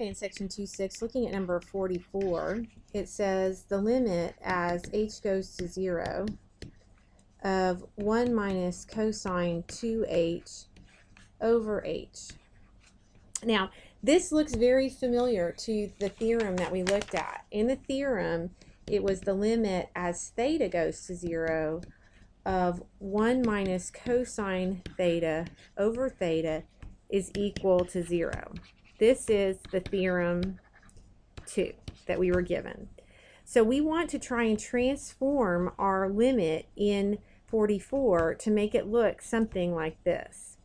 Okay, in section 2.6, looking at number 44, it says the limit as h goes to 0 of 1 minus cosine 2h over h. Now, this looks very familiar to the theorem that we looked at. In the theorem, it was the limit as theta goes to 0 of 1 minus cosine theta over theta is equal to 0. This is the theorem 2 that we were given. So we want to try and transform our limit in 44 to make it look something like this.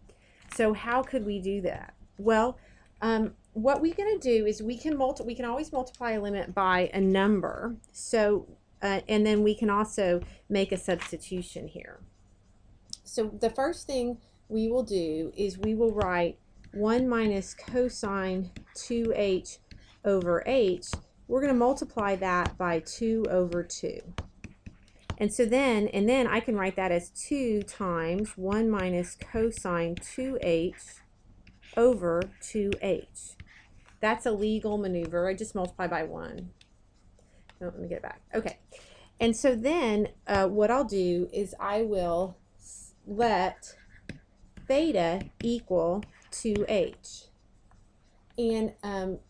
So how could we do that? Well, what we're going to do is we can always multiply a limit by a number. So and then we can also make a substitution here. So the first thing we will do is we will write 1 minus cosine 2h over h. We're going to multiply that by 2 over 2. And so then I can write that as 2 times 1 minus cosine 2h over 2h. That's a legal maneuver. I just multiply by 1. No, let me get it back. Okay. And so then what I'll do is I will let theta equal 2h. And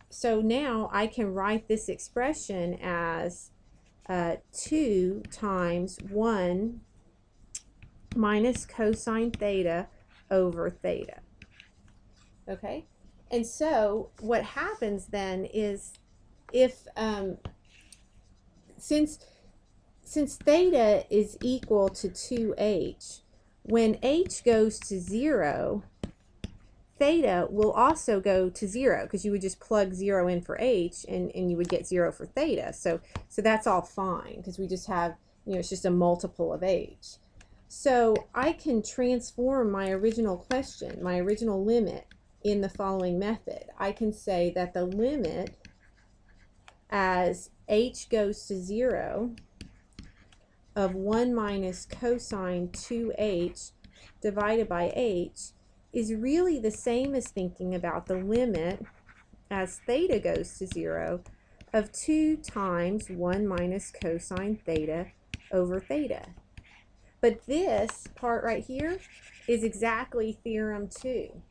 so now I can write this expression as 2 times 1 minus cosine theta over theta. Okay? And so what happens then is if since theta is equal to 2h, when h goes to 0, theta will also go to 0, because you would just plug 0 in for h and you would get 0 for theta. So that's all fine, because we just have, it's just a multiple of h. So I can transform my original question, my original limit, in the following method. I can say that the limit as h goes to 0 of 1 minus cosine 2h divided by h is really the same as thinking about the limit as theta goes to 0 of 2 times 1 minus cosine theta over theta. But this part right here is exactly theorem 2.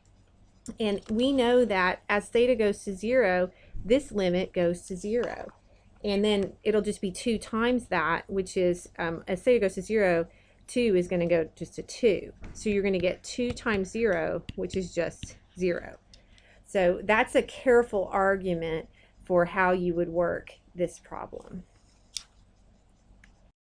And we know that as theta goes to 0, this limit goes to 0. And then it'll just be 2 times that, which is, as theta goes to 0, 2 is going to go just to 2. So you're going to get 2 times 0, which is just 0. So that's a careful argument for how you would work this problem.